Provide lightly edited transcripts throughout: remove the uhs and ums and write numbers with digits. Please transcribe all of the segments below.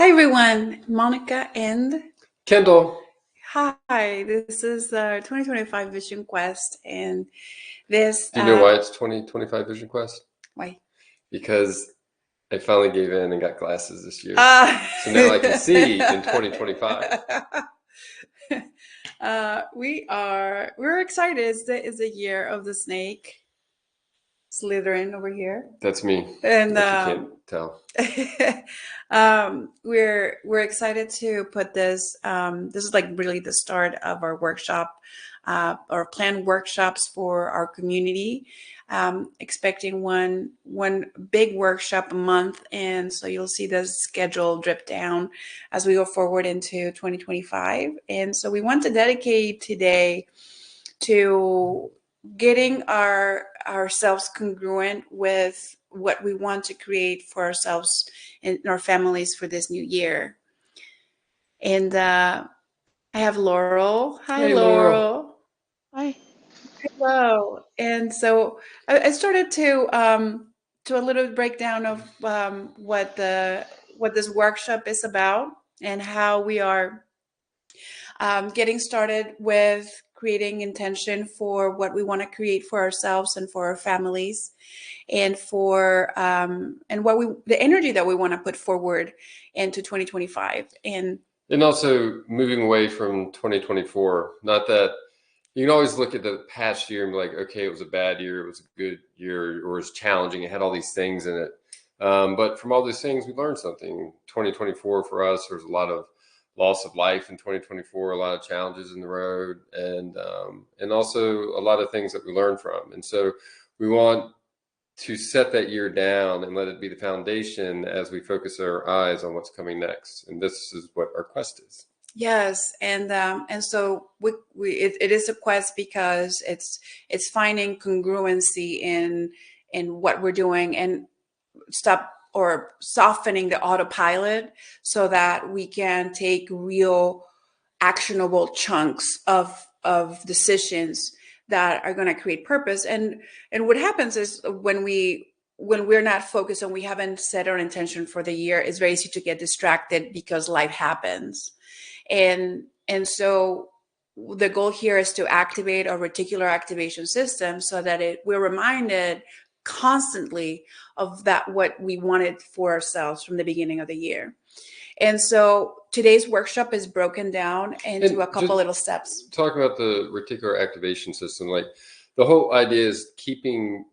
Hi everyone, Monica and Kendall, hi. This is the 2025 Vision Quest, and this do you know why it's 2025 Vision Quest? why Because I finally gave in and got glasses this year. uh, So now I can see in 2025. we're excited. It's the year of the snake slithering over here, That's me, and if you can't tell. we're excited to put this. This is like really the start of our workshop, our planned workshops for our community. Expecting one big workshop a month, and so you'll see the schedule drip down as we go forward into 2025. And so we want to dedicate today to getting ourselves congruent with what we want to create for ourselves and our families for this new year. And I have Laurel. Hi, Hey, Laurel. Laurel. Hi. Hello. And so I started to a little breakdown of what this workshop is about and how we are getting started with creating intention for what we want to create for ourselves and for our families, and for and the energy that we want to put forward into 2025. And also moving away from 2024. Not that you can always look at the past year and be like, okay, it was a bad year, it was a good year, or it was challenging, it had all these things in it. But from all those things, we learned something. 2024 for us, there's a lot of loss of life in 2024, a lot of challenges in the road, and also a lot of things that we learned from. And so we want to set that year down and let it be the foundation as we focus our eyes on what's coming next. And this is what our quest is. Yes, and so it is a quest because it's finding congruency in what we're doing, and stop or softening the autopilot so that we can take real actionable chunks of decisions that are going to create purpose. And what happens is when we're not focused and we haven't set our intention for the year, it's very easy to get distracted because life happens. And so the goal here is to activate our reticular activation system so that we're reminded constantly of that what we wanted for ourselves from the beginning of the year. And so today's workshop is broken down into a couple little steps. Talk about the reticular activation system. Like, the whole idea is keeping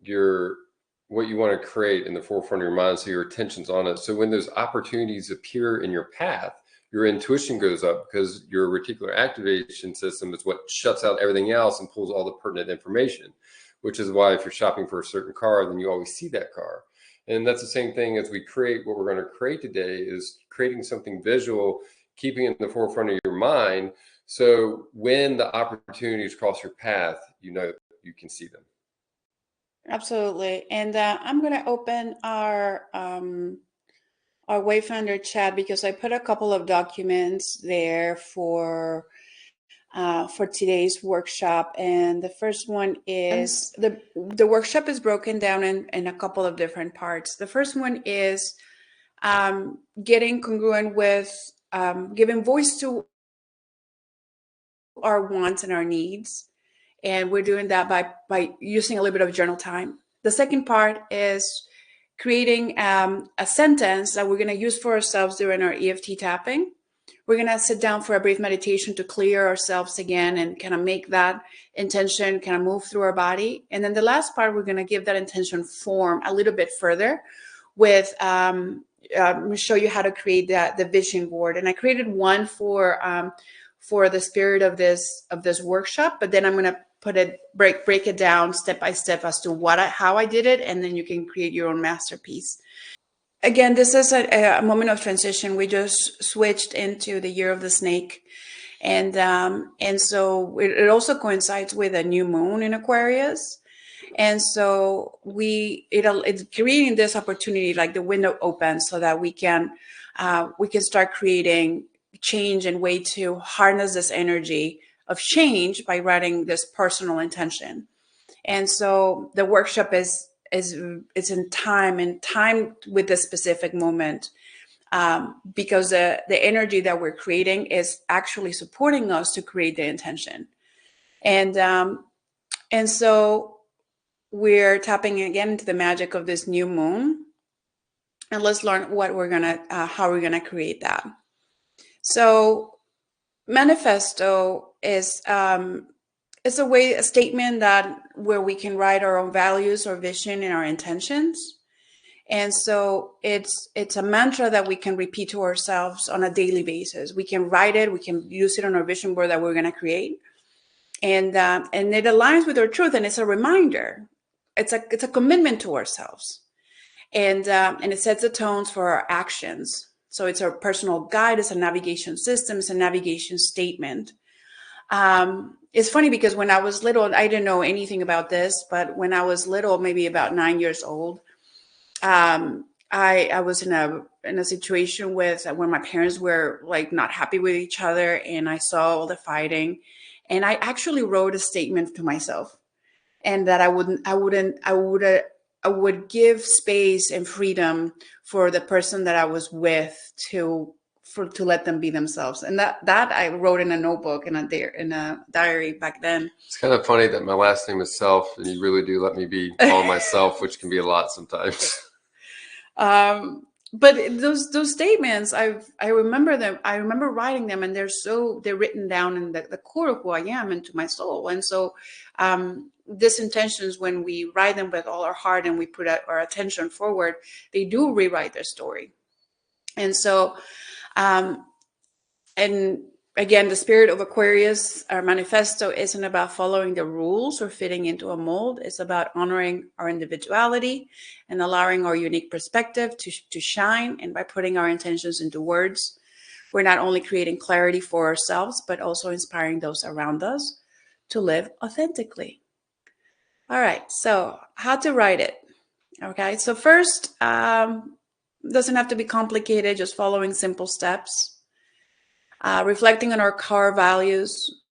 what you want to create in the forefront of your mind, so your attention's on it. So when those opportunities appear in your path, your intuition goes up, because your reticular activation system is what shuts out everything else and pulls all the pertinent information, which is why if you're shopping for a certain car, then you always see that car. And that's the same thing as we create what we're going to create today, is creating something visual, keeping it in the forefront of your mind. So when the opportunities cross your path, you know you can see them. Absolutely. And I'm going to open our Wayfinder chat because I put a couple of documents there for today's workshop. And the first one is the workshop is broken down in a couple of different parts. The first one is getting congruent with giving voice to our wants and our needs. And we're doing that by using a little bit of journal time. The second part is creating a sentence that we're going to use for ourselves during our EFT tapping. We're going to sit down for a brief meditation to clear ourselves again and kind of make that intention kind of move through our body. And then the last part, we're going to give that intention form a little bit further with show you how to create the vision board. And I created one for the spirit of this workshop, but then I'm going to break it down step by step as to how I did it, and then you can create your own masterpiece. Again, this is a moment of transition. We just switched into the year of the snake, and so it also coincides with a new moon in Aquarius, and so it's creating this opportunity, like the window opens, so that we can start creating change and way to harness this energy of change by writing this personal intention. And so the workshop is in time with this specific moment because the energy that we're creating is actually supporting us to create the intention. And so we're tapping again into the magic of this new moon, and let's learn what we're gonna how we're gonna create that. So manifesto is it's a statement that where we can write our own values or vision and our intentions. And so it's a mantra that we can repeat to ourselves on a daily basis. We can write it, we can use it on our vision board that we're going to create, and it aligns with our truth, and it's a reminder. It's a commitment to ourselves, and it sets the tones for our actions. So it's our personal guide, it's a navigation system, it's a navigation statement. It's funny because when I was little, I didn't know anything about this, but when I was little, maybe about 9 years old, I was in a situation with where my parents were like not happy with each other, and I saw all the fighting, and I actually wrote a statement to myself, and that I would give space and freedom for the person that I was with to let them be themselves. And that I wrote in a notebook in a diary back then. It's kind of funny that my last name is Self, and you really do let me be all myself, which can be a lot sometimes. But those statements, I remember them. I remember writing them, and they're written down in the core of who I am and to my soul. And so, these intentions, when we write them with all our heart and we put our attention forward, they do rewrite their story. And so, and again, the spirit of Aquarius, our manifesto, isn't about following the rules or fitting into a mold. It's about honoring our individuality and allowing our unique perspective to shine. And by putting our intentions into words, we're not only creating clarity for ourselves, but also inspiring those around us to live authentically. All right, so how to write it. Okay, so first, doesn't have to be complicated, just following simple steps. Reflecting on our core values,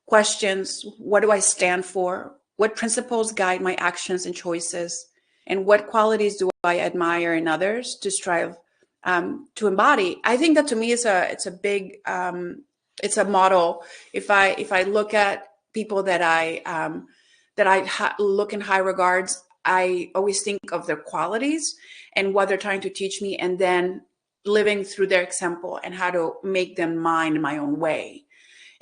questions: what do I stand for? What principles guide my actions and choices? And what qualities do I admire in others to strive to embody? I think that to me it's a big it's a model. If I look at people that I look in high regards, I always think of their qualities and what they're trying to teach me, and then living through their example and how to make them mine in my own way,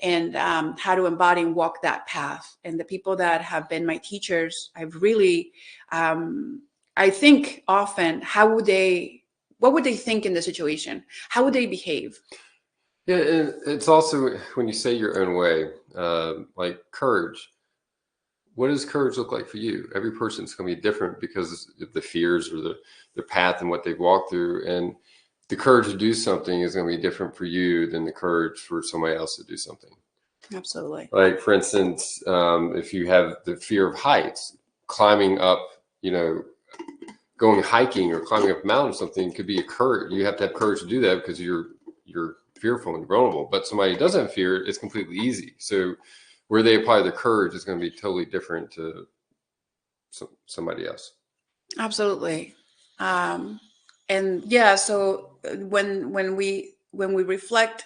and how to embody and walk that path. And the people that have been my teachers, I've really, I think often, what would they think in the situation? How would they behave? Yeah, and it's also when you say your own way, like courage. What does courage look like for you? Every person's going to be different because of the fears or the path and what they've walked through. And the courage to do something is going to be different for you than the courage for somebody else to do something. Absolutely. Like, for instance, if you have the fear of heights, climbing up, going hiking or climbing up a mountain or something could be a courage. You have to have courage to do that because you're fearful and vulnerable. But somebody who doesn't have fear, it's completely easy. So where they apply their courage is going to be totally different to somebody else. Absolutely. And yeah, so when we reflect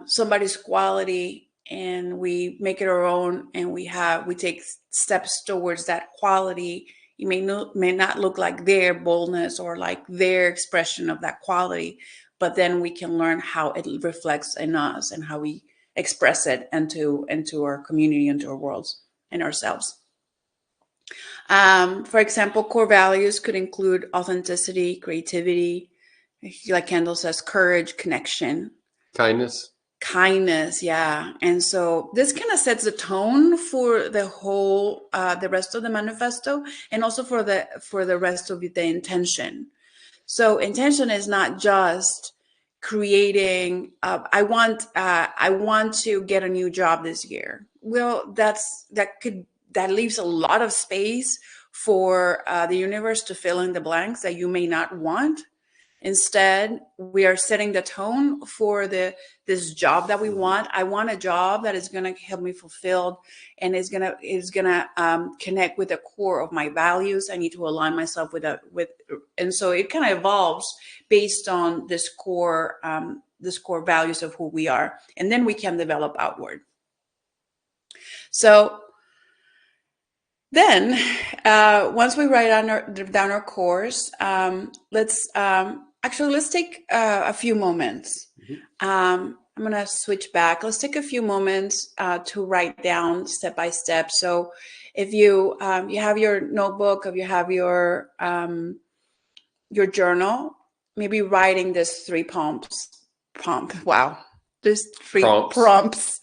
somebody's quality and we make it our own, and we take steps towards that quality, it may not look like their boldness or like their expression of that quality, but then we can learn how it reflects in us and how we express it into our community, into our worlds, and ourselves. For example, core values could include authenticity, creativity, like Kendall says, courage, connection, kindness. Yeah. And so this kind of sets the tone for the whole, the rest of the manifesto, and also for the rest of the intention. So intention is not just creating, I want to get a new job this year. Well, that leaves a lot of space for the universe to fill in the blanks that you may not want. Instead, we are setting the tone for this job that we want. I want a job that is going to help me fulfilled and is gonna connect with the core of my values. I need to align myself and so it kind of evolves based on this core values of who we are, and then we can develop outward. So then, once we write down our course, let's take a few moments. I'm gonna switch back. Let's take a few moments to write down step by step. So, if you have your notebook, if you have your journal, maybe writing this 3 prompts. Wow, there's 3 prompts.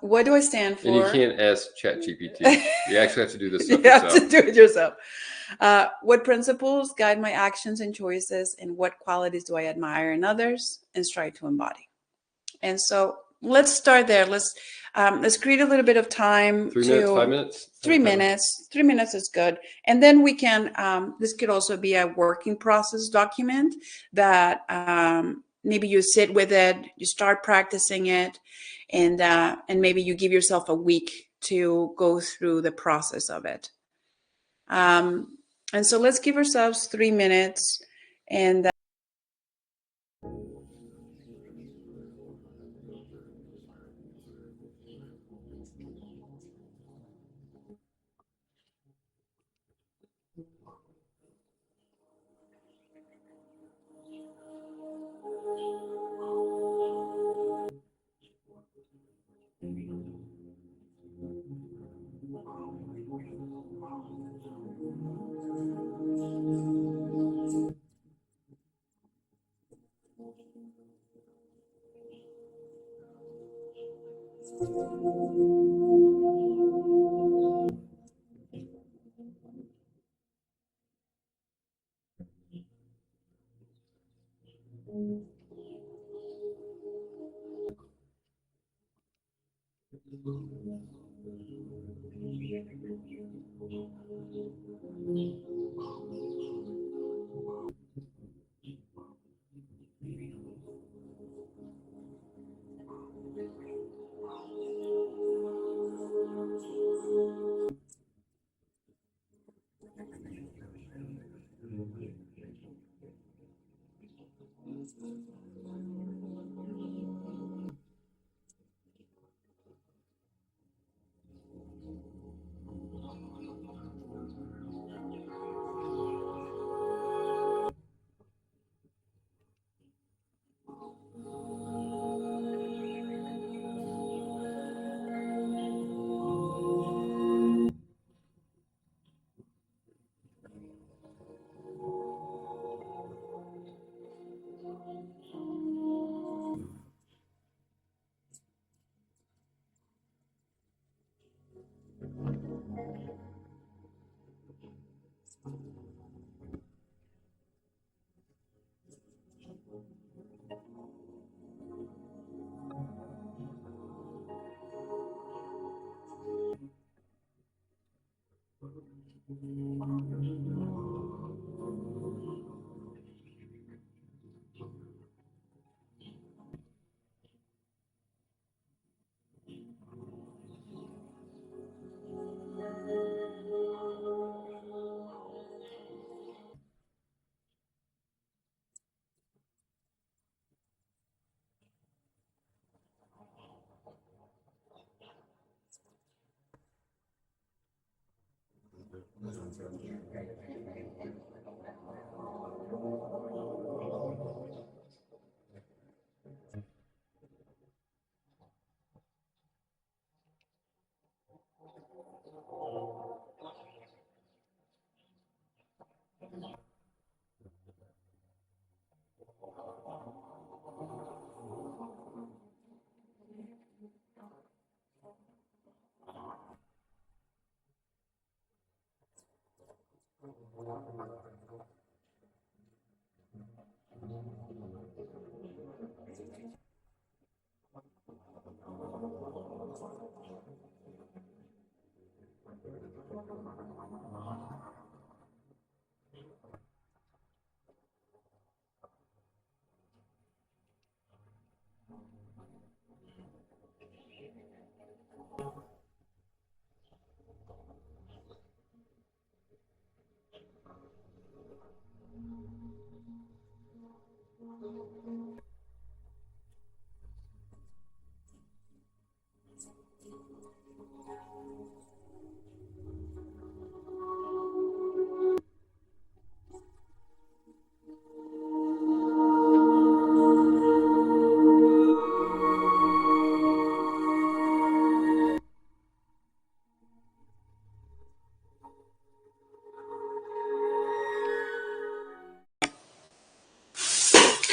What do I stand for? And you can't ask ChatGPT. You actually have to do this stuff you yourself. have to do it yourself. What principles guide my actions and choices, and what qualities do I admire in others and strive to embody? And so let's start there. Let's create a little bit of time. 3 minutes, 5 minutes? 3 minutes. 3 minutes is good. And then we can, this could also be a working process document that maybe you sit with it, you start practicing it, and maybe you give yourself a week to go through the process of it. And so let's give ourselves 3 minutes and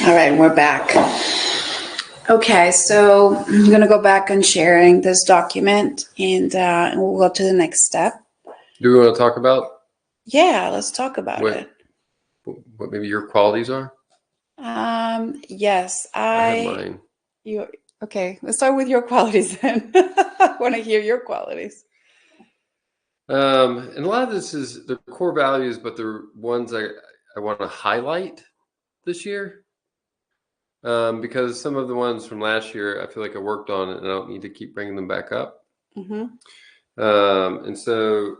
All right, we're back. Okay, so I'm going to go back on sharing this document, and we'll go to the next step. Do we want to talk about? Yeah, let's talk about it. What maybe your qualities are? Yes, I have mine. Okay, let's start with your qualities then. I want to hear your qualities. And a lot of this is the core values, but the ones I want to highlight this year. Because some of the ones from last year, I feel like I worked on it and I don't need to keep bringing them back up. Mm-hmm. And so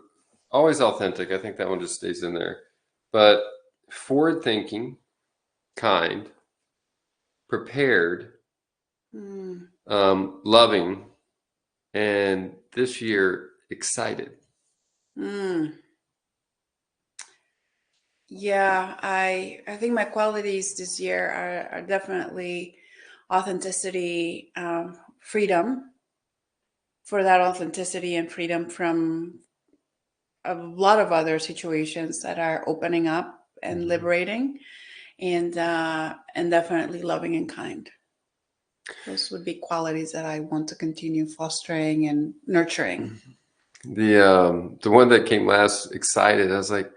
always authentic. I think that one just stays in there. But forward thinking, kind, prepared, loving, and this year excited. Yeah, I think my qualities this year are definitely authenticity, freedom. For that authenticity and freedom from a lot of other situations that are opening up and liberating, and definitely loving and kind. Those would be qualities that I want to continue fostering and nurturing. The one that came last, excited, I was like,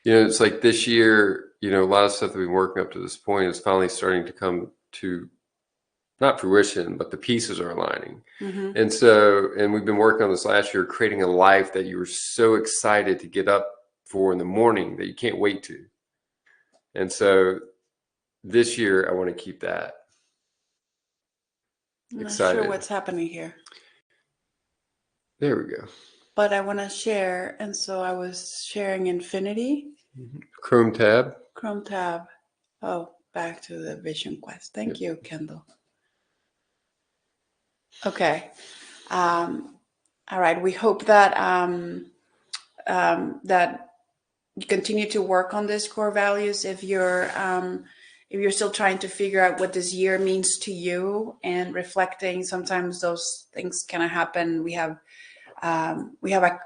it's like this year, a lot of stuff that we've been working up to this point is finally starting to come to not fruition, but the pieces are aligning. And we've been working on this last year, creating a life that you were so excited to get up for in the morning that you can't wait to. And so this year I want to keep that. I'm not excited. sure what's happening here. There we go. But I want to share, and so I was sharing Infinity. Chrome tab. Chrome tab. Oh, back to the Vision Quest. Thank you, Kendall. Okay. All right. We hope that that you continue to work on these core values. If you're still trying to figure out what this year means to you and reflecting, sometimes those things kind of happen. We have a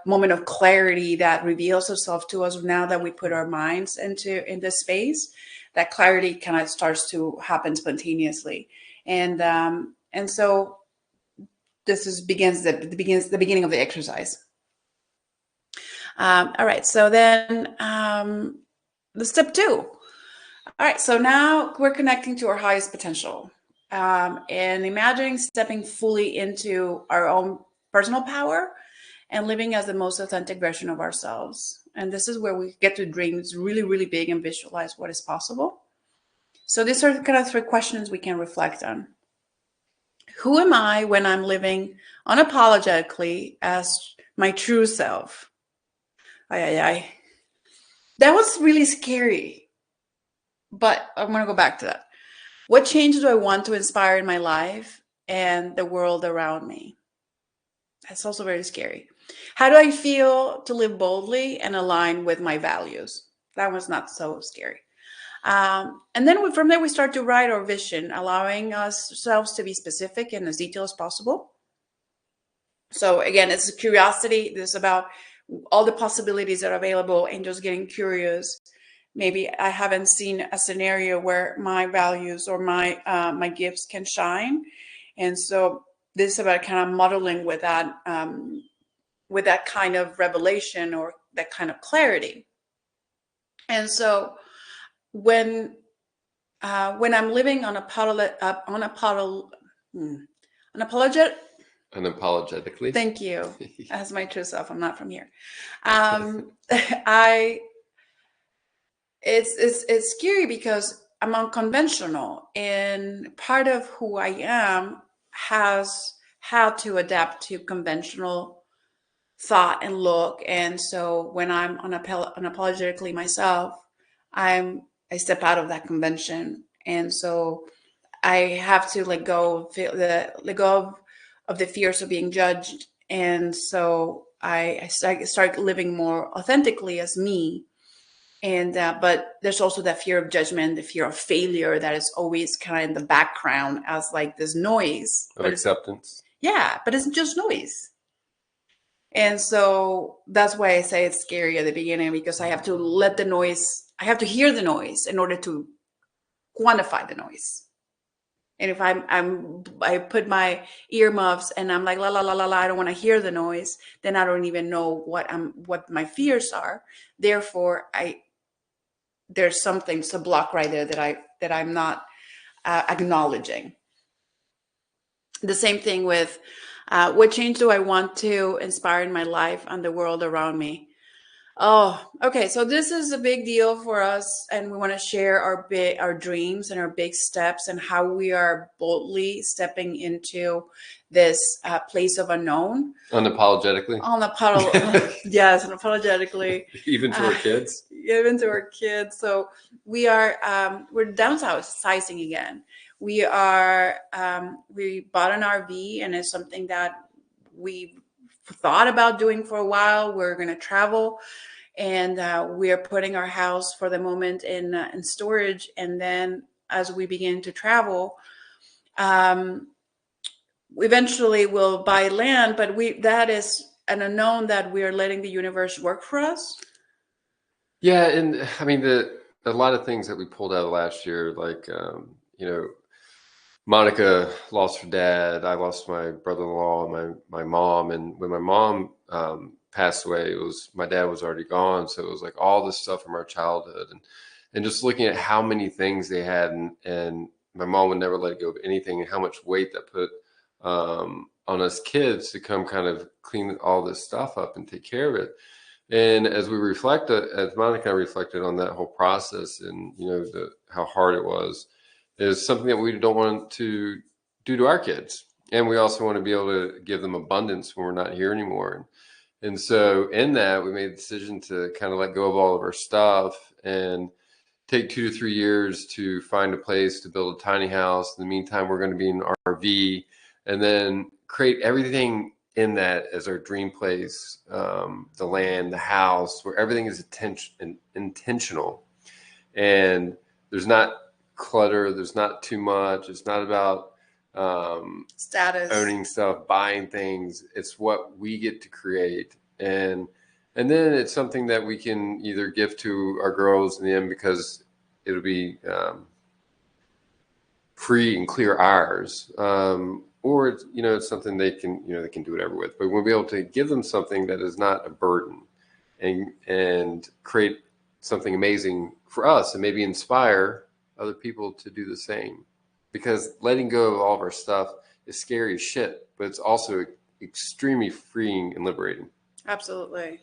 moment of clarity that reveals itself to us now that we put our minds in this space. That clarity kind of starts to happen spontaneously, and so this begins the beginning of the exercise. All right, so then the step 2. All right, so now we're connecting to our highest potential, and imagining stepping fully into our own personal power and living as the most authentic version of ourselves. And this is where we get to dream really, really big and visualize what is possible. So these are kind of 3 questions we can reflect on. Who am I when I'm living unapologetically as my true self? That was really scary, but I'm going to go back to that. What change do I want to inspire in my life and the world around me? That's also very scary. How do I feel to live boldly and align with my values? That was not so scary. And then from there, we start to write our vision, allowing ourselves to be specific and as detailed as possible. So again, it's a curiosity. This is about all the possibilities that are available and just getting curious. Maybe I haven't seen a scenario where my values or my gifts can shine. And so this is about kind of modeling with that kind of revelation or that kind of clarity. And so when I'm living Unapologetically. Thank you. As my true self, I'm not from here. It's scary because I'm unconventional, and part of who I am has had to adapt to conventional thought and look. And so when I'm unapologetically myself, I step out of that convention. And so I have to let go of the fears of being judged, and so I start living more authentically as me. And but there's also that fear of judgment, the fear of failure that is always kind of in the background as like this noise. Of But it's, acceptance. yeah, but it's just noise. And so that's why I say it's scary at the beginning, because I have to let the noise, I have to hear the noise in order to quantify the noise. And if I put my earmuffs and I'm like la la la la la, I don't want to hear the noise, then I don't even know what my fears are. Therefore, there's something, it's a block right there that I'm not acknowledging. The same thing with what change do I want to inspire in my life and the world around me? Oh, okay. So this is a big deal for us, and we want to share our dreams and our big steps and how we are boldly stepping into this place of unknown. Unapologetically. Yes, unapologetically. Even to our kids. Even to our kids. So we're downsizing again. We bought an RV, and it's something that we thought about doing for a while. We're going to travel, and we are putting our house for the moment in storage. And then as we begin to travel, um, eventually we'll buy land, but that is an unknown that we are letting the universe work for us. Yeah, and I mean a lot of things that we pulled out of last year, like Monica lost her dad. I lost my brother-in-law and my mom. And when my mom passed away, my dad was already gone. So it was like all this stuff from our childhood, and just looking at how many things they had, and my mom would never let go of anything, and how much weight that put on us kids to come kind of clean all this stuff up and take care of it. And as Monica and I reflected on that whole process, and how hard it was, is something that we don't want to do to our kids. And we also want to be able to give them abundance when we're not here anymore. And so in that, we made the decision to kind of let go of all of our stuff and take 2 to 3 years to find a place to build a tiny house. In the meantime, we're going to be in an RV, and then create everything in that as our dream place, the land, the house, where everything is intentional. And there's not clutter, there's not too much. It's not about Status, owning stuff, buying things. It's what we get to create. And then it's something that we can either give to our girls in the end, because it'll be free and clear ours. Or it's something they can do whatever with. But we'll be able to give them something that is not a burden, and create something amazing for us, and maybe inspire other people to do the same. Because letting go of all of our stuff is scary as shit, but it's also extremely freeing and liberating. absolutely.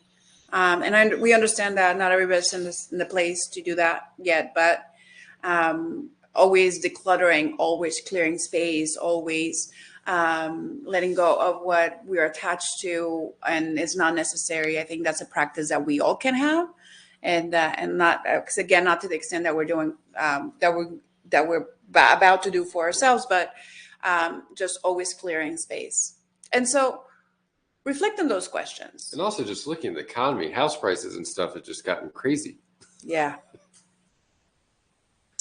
And we understand that not everybody's in the place to do that yet, but always decluttering, always clearing space, always letting go of what we're attached to and is not necessary. I think that's a practice that we all can have, and not, because again, not to the extent that we're doing that we're about to do for ourselves, but just always clearing space. And so reflect on those questions. And also just looking at the economy, house prices and stuff have just gotten crazy. Yeah.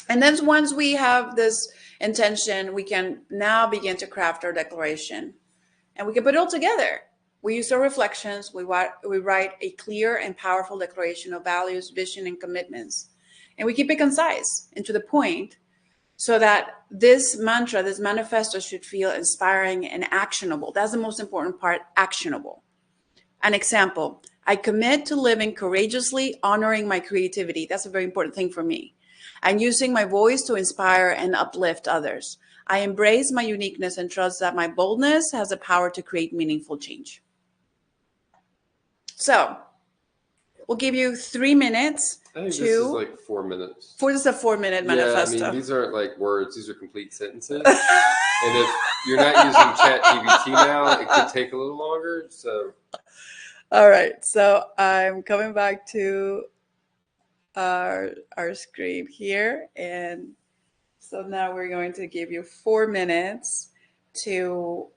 And then once we have this intention, we can now begin to craft our declaration, and we can put it all together. We use our reflections. We write a clear and powerful declaration of values, vision, and commitments. And we keep it concise and to the point, so that this mantra, this manifesto, should feel inspiring and actionable. That's the most important part, actionable. An example: I commit to living courageously, honoring my creativity. That's a very important thing for me. And using my voice to inspire and uplift others. I embrace my uniqueness and trust that my boldness has the power to create meaningful change. So we'll give you 3 minutes. I think this is like 4 minutes. This is a 4-minute manifesto. I mean, these aren't like words; these are complete sentences. And if you're not using ChatGPT now, it could take a little longer. So, all right. So I'm coming back to our screen here, and So now we're going to give you 4 minutes to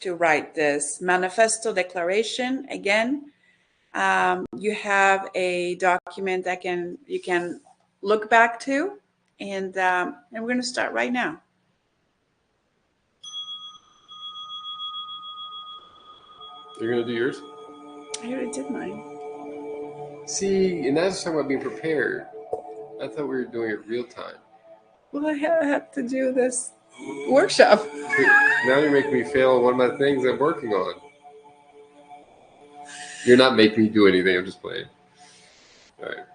write this manifesto declaration. Again, you have a document that you can look back to, and we're going to start right now. You're going to do yours? I already did mine. See, and that's talking about being prepared. I thought we were doing it real time. Well, I have to do this workshop. Now you're making me fail on one of my things I'm working on. You're not making me do anything. I'm just playing. All right.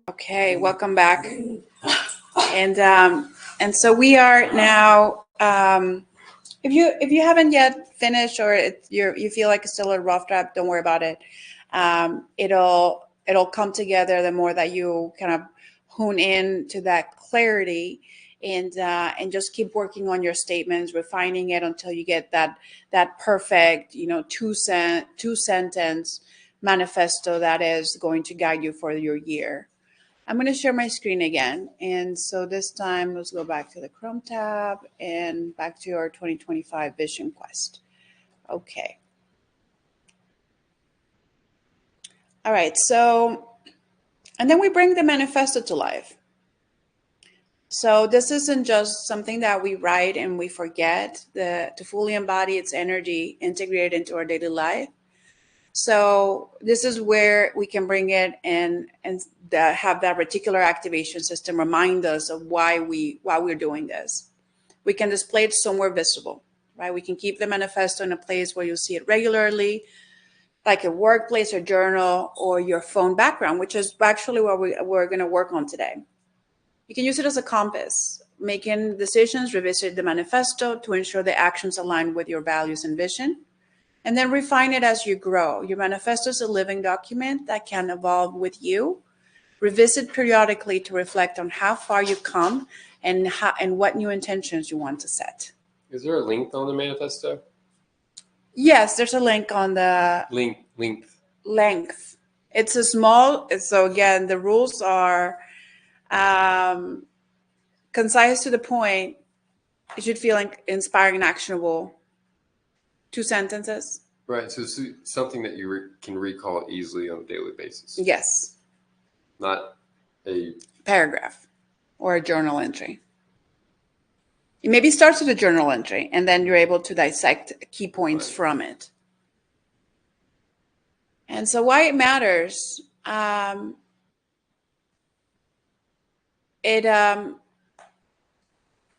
Okay, welcome back. And so we are now. If you haven't yet finished, or you feel like it's still a rough draft, don't worry about it. It'll come together the more that you kind of hone in to that clarity, and just keep working on your statements, refining it until you get that perfect, two sentence manifesto that is going to guide you for your year. I'm going to share my screen again. And so this time, let's go back to the Chrome tab and back to our 2025 Vision Quest. Okay. All right. So, and then we bring the manifesto to life. So this isn't just something that we write and we forget to fully embody its energy, integrate it into our daily life. So this is where we can bring it and have that reticular activation system remind us of why we're doing this. We can display it somewhere visible, right? We can keep the manifesto in a place where you'll see it regularly, like a workplace or journal or your phone background, which is actually what we're going to work on today. You can use it as a compass, making decisions, revisit the manifesto to ensure the actions align with your values and vision, and then refine it as you grow. Your manifesto is a living document that can evolve with you. Revisit periodically to reflect on how far you've come and what new intentions you want to set. Is there a length on the manifesto? Yes, there's a link on the length. It's a small, so again, the rules are concise to the point. It should feel inspiring and actionable. 2 sentences. Right. So it's something that you can recall easily on a daily basis. Yes. Not a paragraph or a journal entry. It maybe starts with a journal entry, and then you're able to dissect key points from it. And so why it matters,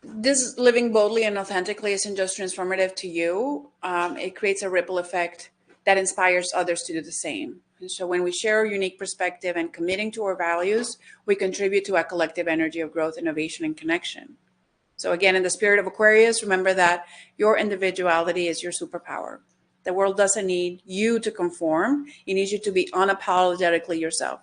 this living boldly and authentically isn't just transformative to you. It creates a ripple effect that inspires others to do the same. And so when we share our unique perspective and committing to our values, we contribute to a collective energy of growth, innovation, and connection. So again, in the spirit of Aquarius, remember that your individuality is your superpower. The world doesn't need you to conform. It needs you to be unapologetically yourself.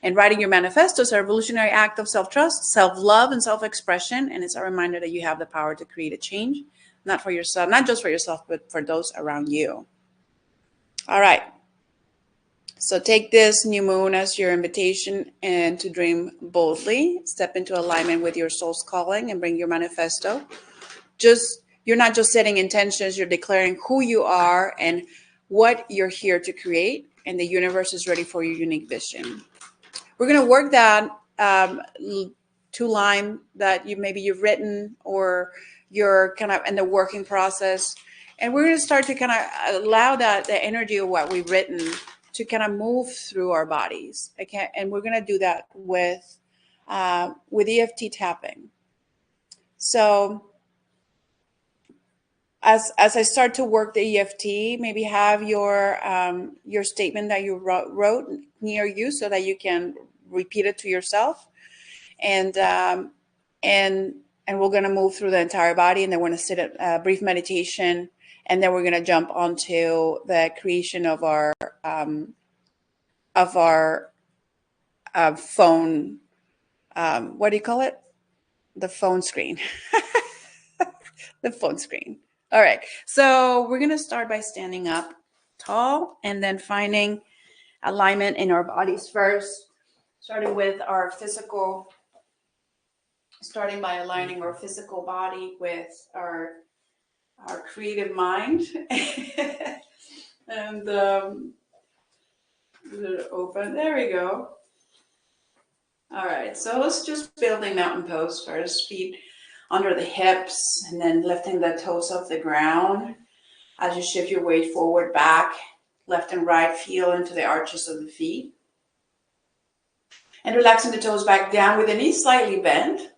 And writing your manifesto is a revolutionary act of self-trust, self-love, and self-expression. And it's a reminder that you have the power to create a change, not for yourself, not just for yourself, but for those around you. All right. So take this new moon as your invitation and to dream boldly, step into alignment with your soul's calling and bring your manifesto. You're not just setting intentions, you're declaring who you are and what you're here to create, and the universe is ready for your unique vision. We're going to work that 2-line that you've written or you're kind of in the working process. And we're going to start to kind of allow the energy of what we've written to kind of move through our bodies. Okay, and we're going to do that with EFT tapping. So as I start to work the EFT, maybe have your statement that you wrote near you so that you can repeat it to yourself, and we're going to move through the entire body, and then we're going to sit at a brief meditation. And then we're going to jump onto the creation of our phone. What do you call it? The phone screen. The phone screen. All right. So we're going to start by standing up tall and then finding alignment in our bodies first, starting by aligning our physical body with our creative mind. And open. There we go. All right. So let's just building mountain pose first. Feet under the hips, and then lifting the toes off the ground as you shift your weight forward, back, left and right. Feel into the arches of the feet. And relaxing the toes back down with the knees slightly bent.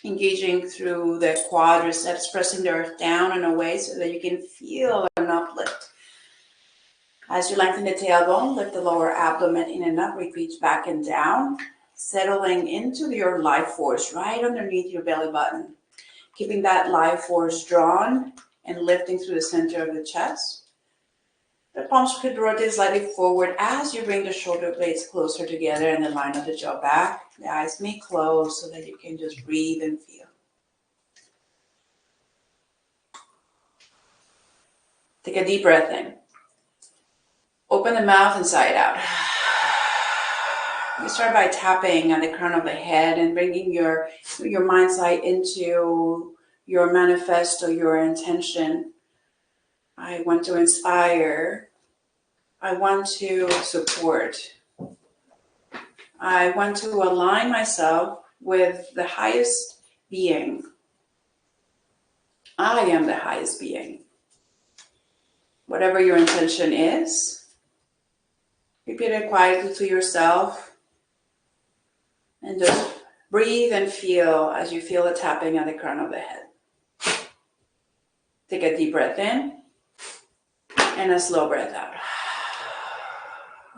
Engaging through the quadriceps, pressing the earth down and away so that you can feel an uplift. As you lengthen the tailbone, lift the lower abdomen in and up, reach back and down, settling into your life force right underneath your belly button. Keeping that life force drawn and lifting through the center of the chest. The palms could rotate slightly forward as you bring the shoulder blades closer together and the line of the jaw back. The eyes may close so that you can just breathe and feel. Take a deep breath in. Open the mouth and sigh it out. We start by tapping at the crown of the head and bringing your mind's eye into your manifesto, your intention. I want to inspire. I want to support. I want to align myself with the highest being. I am the highest being. Whatever your intention is, repeat it quietly to yourself and just breathe and feel as you feel the tapping at the crown of the head. Take a deep breath in and a slow breath out.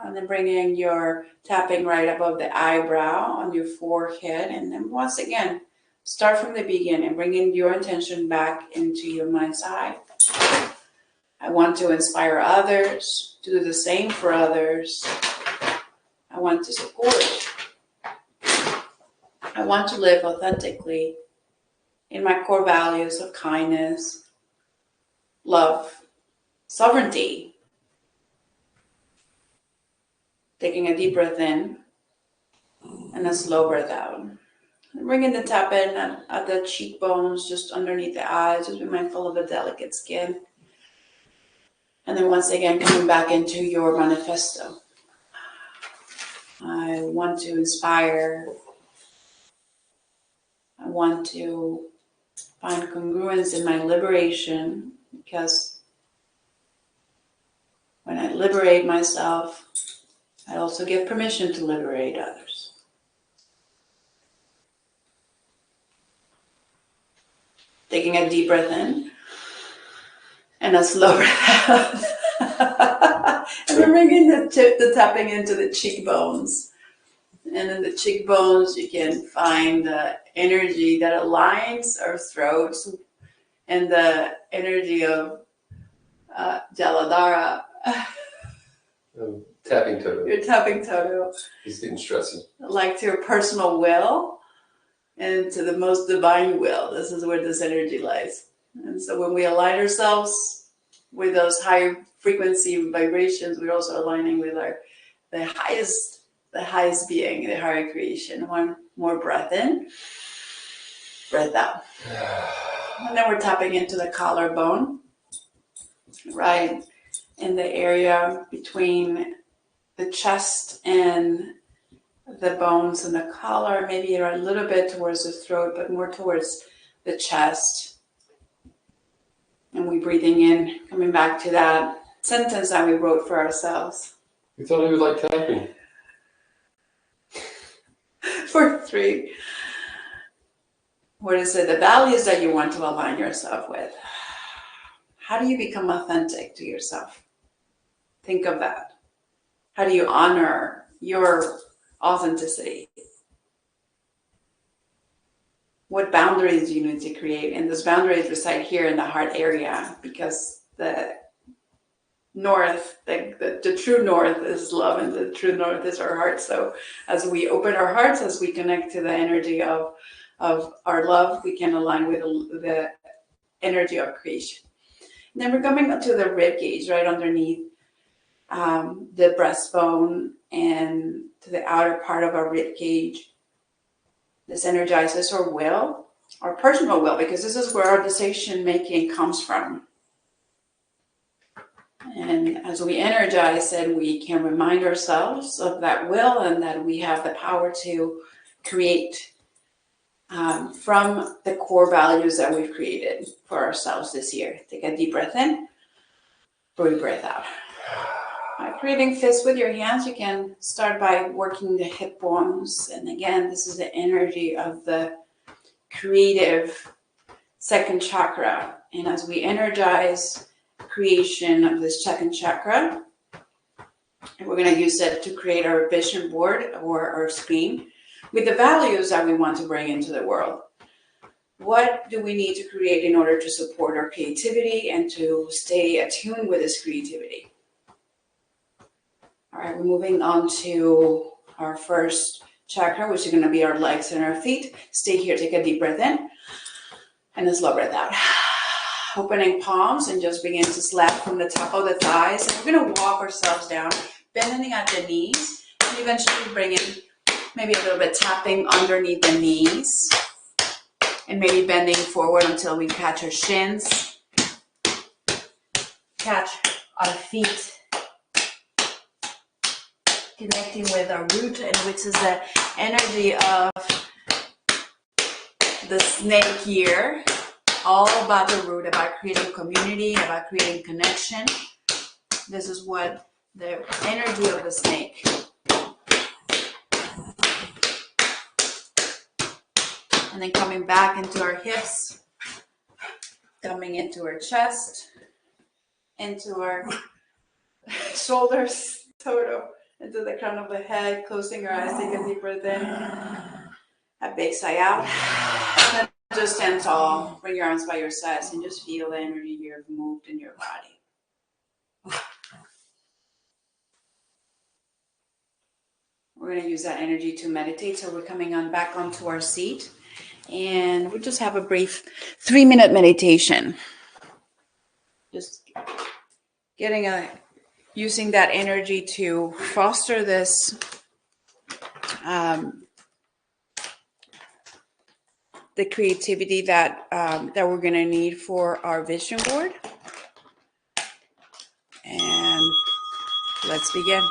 And then bringing your tapping right above the eyebrow on your forehead. And then once again, start from the beginning, bringing your intention back into your mind's eye. I want to inspire others to do the same for others. I want to support. I want to live authentically in my core values of kindness, love, sovereignty. Taking a deep breath in and a slow breath out. And bringing the tap in at the cheekbones, just underneath the eyes, just be mindful of the delicate skin. And then once again, coming back into your manifesto. I want to inspire. I want to find congruence in my liberation, because when I liberate myself, I also give permission to liberate others. Taking a deep breath in and a slow breath out. And then bringing the tapping into the cheekbones. And in the cheekbones, you can find the energy that aligns our throats and the energy of Jaladhara. Tapping Toto. You're tapping Toto. He's getting stressy. Like to your personal will and to the most divine will. This is where this energy lies. And so when we align ourselves with those higher frequency vibrations, we're also aligning with the highest being, the higher creation. One more breath in, breath out. And then we're tapping into the collarbone, right in the area between the chest and the bones and the collar, maybe a little bit towards the throat, but more towards the chest. And we breathing in, coming back to that sentence that we wrote for ourselves. You thought he would like tapping. For 3. What is it? The values that you want to align yourself with. How do you become authentic to yourself? Think of that. How do you honor your authenticity? What boundaries do you need to create? And those boundaries reside here in the heart area, because the north, the true north is love, and the true north is our heart. So as we open our hearts, as we connect to the energy of our love, we can align with the energy of creation. And then we're coming up to the rib cage, right underneath the breastbone and to the outer part of our rib cage. This energizes our will, our personal will, because this is where our decision making comes from. And as we energize it, we can remind ourselves of that will and that we have the power to create from the core values that we've created for ourselves this year. Take a deep breath in, breathe breath out. Creating fists with your hands, you can start by working the hip bones. And again, this is the energy of the creative second chakra. And as we energize creation of this second chakra, we're going to use it to create our vision board or our screen with the values that we want to bring into the world. What do we need to create in order to support our creativity and to stay attuned with this creativity? All right, we're moving on to our first chakra, which is going to be our legs and our feet. Stay here, take a deep breath in and a slow breath out. Opening palms and just begin to slap from the top of the thighs. And we're going to walk ourselves down, bending at the knees, and eventually bringing Maybe a little bit tapping underneath the knees. And maybe bending forward until we catch our shins. Catch our feet. Connecting with our root, and which is the energy of the snake here. All about the root, about creating community, about creating connection. This is what the energy of the snake. And then coming back into our hips, coming into our chest, into our shoulders, into the crown of the head, closing our eyes, take a deep breath in, a big sigh out, and then just stand tall, bring your arms by your sides, and just feel the energy here moved in your body. We're going to use that energy to meditate, so we're coming on back onto our seat, and we'll just have a brief 3-minute meditation. Just using that energy to foster this the creativity that we're going to need for our vision board. And let's begin.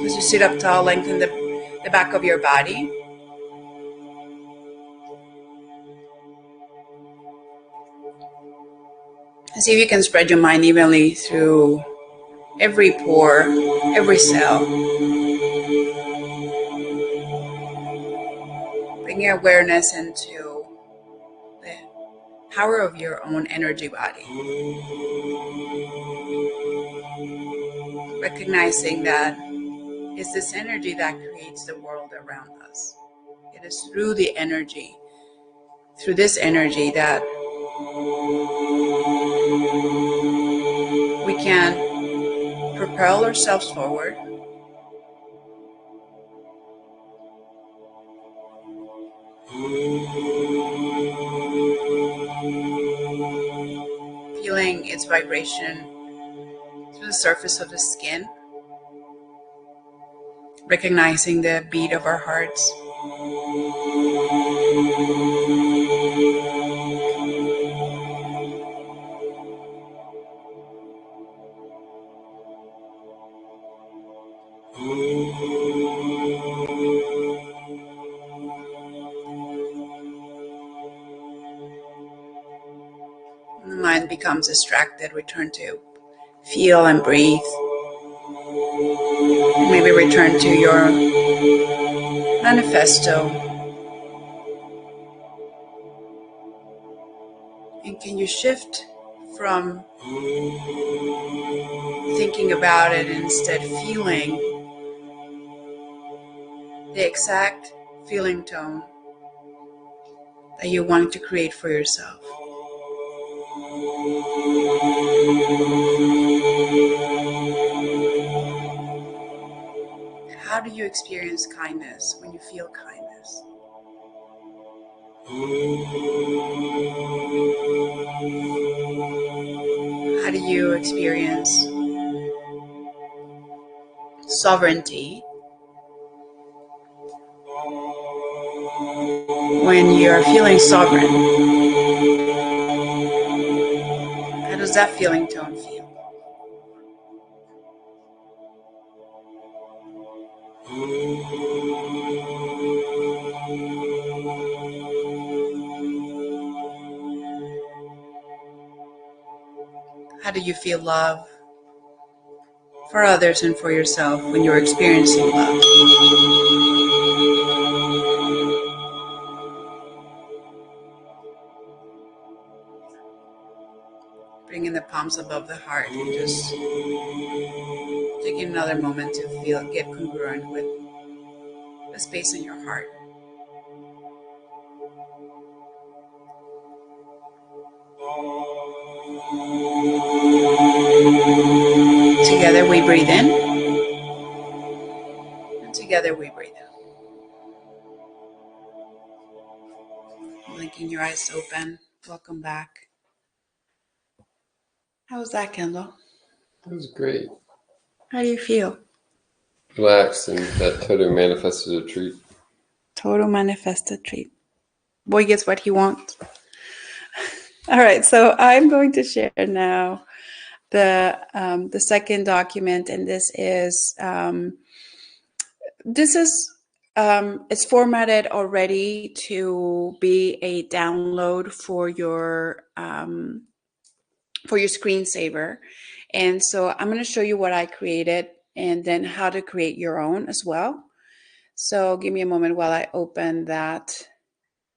As you sit up tall, lengthen the back of your body. And see if you can spread your mind evenly through every pore, every cell. Bring your awareness into the power of your own energy body. Recognizing that it's this energy that creates the world around us. It is through this energy that we can propel ourselves forward. Feeling its vibration through the surface of the skin. Recognizing the beat of our hearts. The mind becomes distracted. Return to feel and breathe. Maybe return to your manifesto. And can you shift from thinking about it and instead feeling the exact feeling tone that you want to create for yourself? How do you experience kindness when you feel kindness? How do you experience sovereignty when you're feeling sovereign? How does that feeling tone feel? How do you feel love for others and for yourself when you're experiencing love? Bringing the palms above the heart and just taking another moment to get congruent with the space in your heart. Together we breathe in, and together we breathe out. Linking eyes open. Welcome back. How was that, Kendall? It was great. How do you feel? Relaxed, and that Toto manifested a treat. Total manifested treat. Boy gets what he wants. All right, so I'm going to share now the second document, and this is it's formatted already to be a download for your screensaver. And so I'm going to show you what I created and then how to create your own as well. So give me a moment while I open that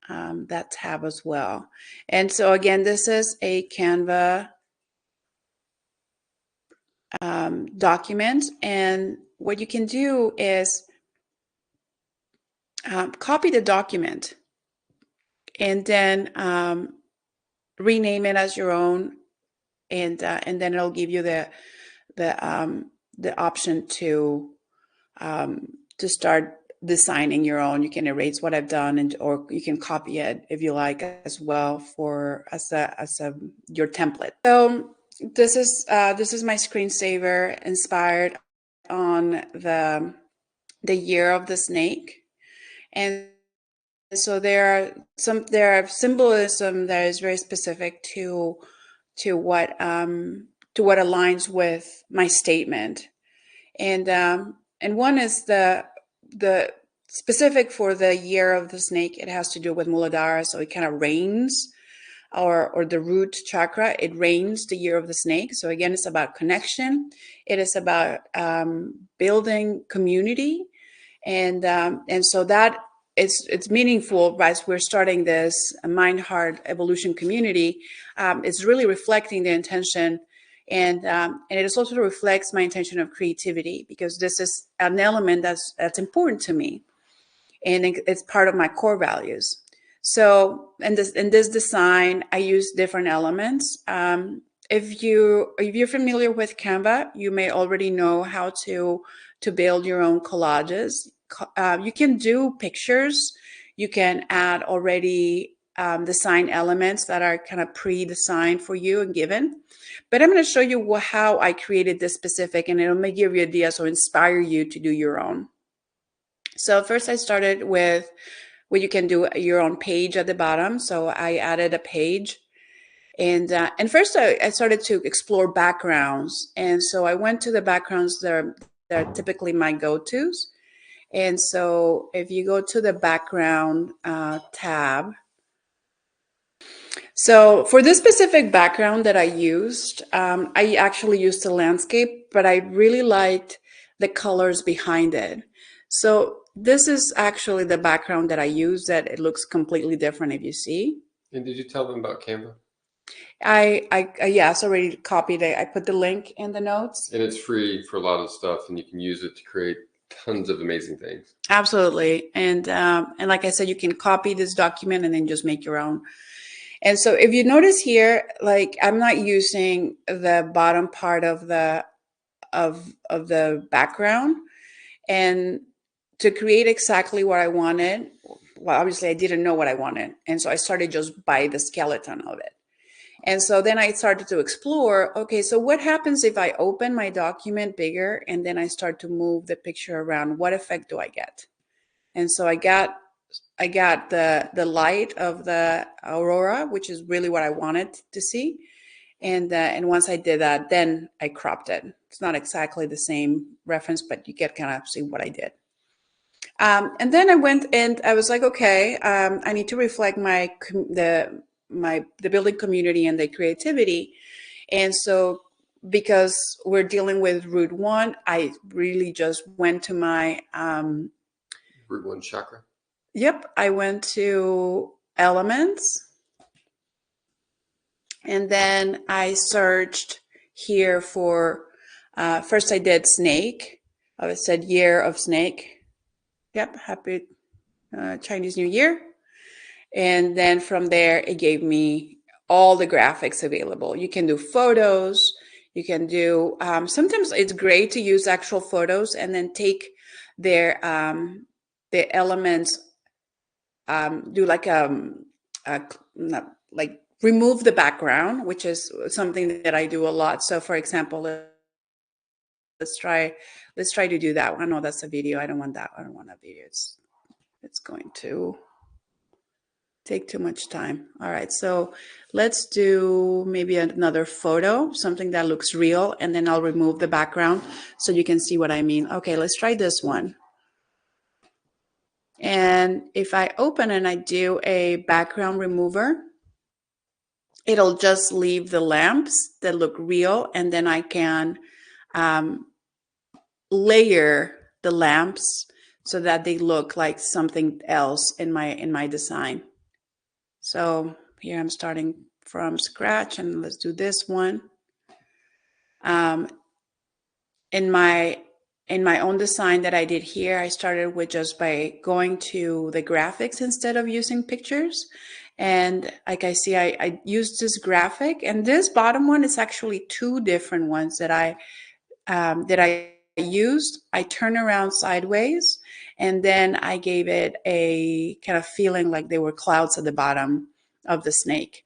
that tab as well. And so again, this is a Canva document, and what you can do is copy the document and then rename it as your own, and then it'll give you the option to start designing your own. You can erase what I've done, and or you can copy it if you like as well for as a your template. So this is my screensaver inspired on the year of the snake. And so there are symbolism that is very specific to what aligns with my statement. And one is the specific for the year of the snake. It has to do with Muladhara, so it kind of rains, or the root chakra. It rains the year of the snake. So again, it's about connection. It is about building community, and so that it's meaningful, right? So we're starting this mind heart evolution community. It's really reflecting the intention. And it is also reflects my intention of creativity, because this is an element that's important to me, and it's part of my core values. So in this design, I use different elements. If you're familiar with Canva, you may already know how to build your own collages. You can do pictures. You can add already design elements that are kind of pre-designed for you and given. But I'm going to show you how I created this specific, and it'll make you ideas or inspire you to do your own. So first I started with where you can do your own page at the bottom. So I added a page, and first I started to explore backgrounds. And so I went to the backgrounds that are typically my go-tos. And so if you go to the background tab, so for this specific background that I used, I actually used a landscape, but I really liked the colors behind it. So this is actually the background that I use, that it looks completely different if you see. And did you tell them about Canva? Yes, already copied it. I put the link in the notes. And it's free for a lot of stuff, and you can use it to create tons of amazing things. Absolutely. And like I said, you can copy this document and then just make your own. And so if you notice here, like I'm not using the bottom part of the background, and to create exactly what I wanted. Well, obviously I didn't know what I wanted. And so I started just by the skeleton of it. And so then I started to explore, okay, so what happens if I open my document bigger and then I start to move the picture around? What effect do I get? And so I got the light of the aurora, which is really what I wanted to see. And once I did that, then I cropped it. It's not exactly the same reference, but you get kind of see what I did. And then I went and I was like, okay, I need to reflect the building community and the creativity. And so because we're dealing with root one, I really just went to my Root one chakra. Yep, I went to elements, and then I searched here for, first I did snake. I said year of snake. Yep, happy Chinese New Year. And then from there, it gave me all the graphics available. You can do photos. You can do, sometimes it's great to use actual photos and then take the elements, do like a like remove the background, which is something that I do a lot. So for example, let's try to do that. I know that's a video. I don't want that. I don't want that video. It's going to take too much time. All right, so let's do maybe another photo, something that looks real, and then I'll remove the background so you can see what I mean. Okay, let's try this one. And if I open and I do a background remover, it'll just leave the lamps that look real, and then I can layer the lamps so that they look like something else in my design. So here I'm starting from scratch, and let's do this one. In my own design that I did here, I started with just by going to the graphics instead of using pictures. And like I see, I used this graphic, and this bottom one is actually two different ones that I used. I turned around sideways, and then I gave it a kind of feeling like there were clouds at the bottom of the snake.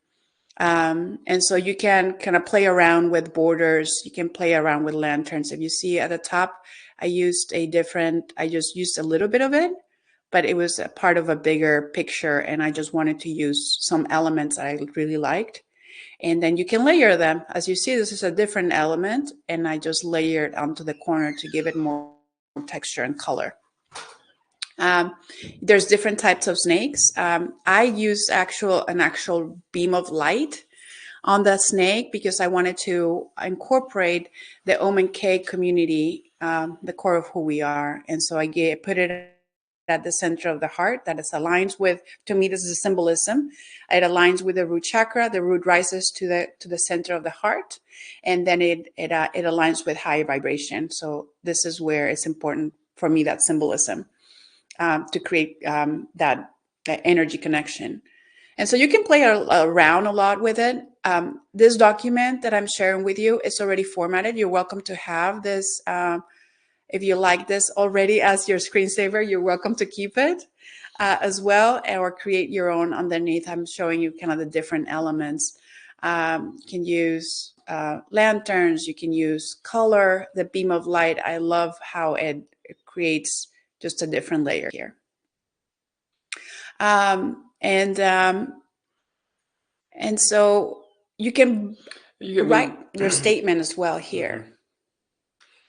And so you can kind of play around with borders. You can play around with lanterns. If you see at the top, I just used a little bit of it, but it was a part of a bigger picture, and I just wanted to use some elements that I really liked. And then you can layer them. As you see, this is a different element, and I just layered onto the corner to give it more texture and color. There's different types of snakes. I use an actual beam of light on that snake because I wanted to incorporate the Omen K community, the core of who we are. And so I put it at the center of the heart. That is aligns with, to me, this is a symbolism. It aligns with the root chakra. The root rises to the center of the heart, and then it aligns with high vibration. So this is where it's important for me, that symbolism, to create that energy connection. And so you can play around a lot with it. This document that I'm sharing with you is already formatted. You're welcome to have this. If you like this already as your screensaver, you're welcome to keep it as well, or create your own underneath. I'm showing you kind of the different elements. You can use lanterns. You can use color, the beam of light. I love how it creates just a different layer here. And so you can write your statement as well here.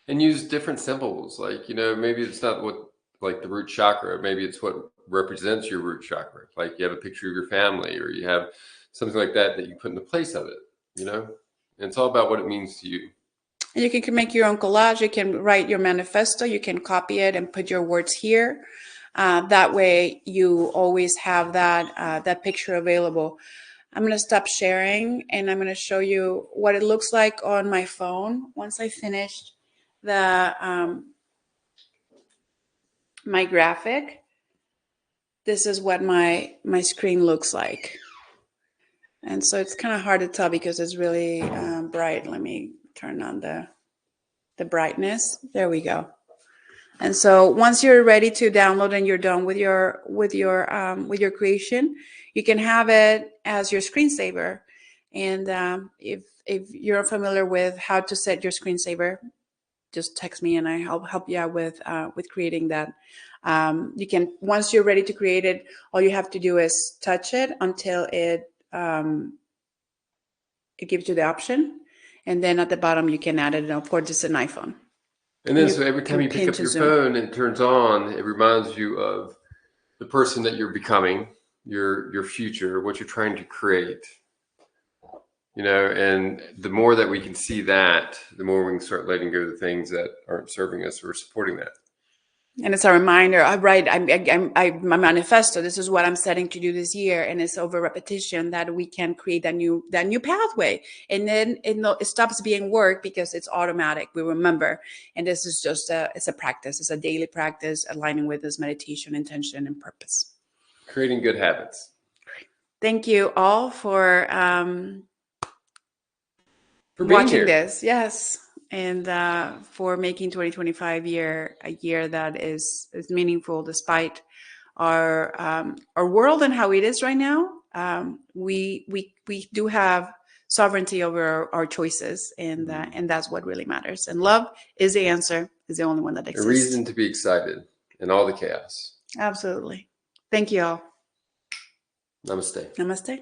And use different symbols. Like, maybe it's not like the root chakra. Maybe it's what represents your root chakra. Like you have a picture of your family, or you have something like that you put in the place of it, And it's all about what it means to you. And you can make your own collage. You can write your manifesto. You can copy it and put your words here. That way you always have that picture available. I'm going to stop sharing, and I'm going to show you what it looks like on my phone once I finished my graphic. This is what my screen looks like. And so it's kind of hard to tell because it's really bright. Let me turn on the brightness. There we go. And so once you're ready to download and you're done with your creation, you can have it as your screensaver. And if you're familiar with how to set your screensaver, just text me and I'll help you out with creating that. You can, once you're ready to create it, all you have to do is touch it until it gives you the option, and then at the bottom you can add it. And of course, it's an iPhone. And then so every time you pick up your phone and it turns on, it reminds you of the person that you're becoming, your future, what you're trying to create. And the more that we can see that, the more we can start letting go of the things that aren't serving us or supporting that. And it's a reminder. I write my manifesto. This is what I'm setting to do this year, and it's over repetition that we can create that new pathway. And then it stops being work because it's automatic. We remember, and this is just it's a practice. It's a daily practice, aligning with this meditation, intention, and purpose. Creating good habits. Thank you all for watching this. Yes. And for making 2025 a year that is meaningful despite our world and how it is right now. We do have sovereignty over our choices, and that's what really matters. And love is the answer, is the only one that A exists. reason to be excited in all the chaos. Absolutely. Thank you all. Namaste. Namaste.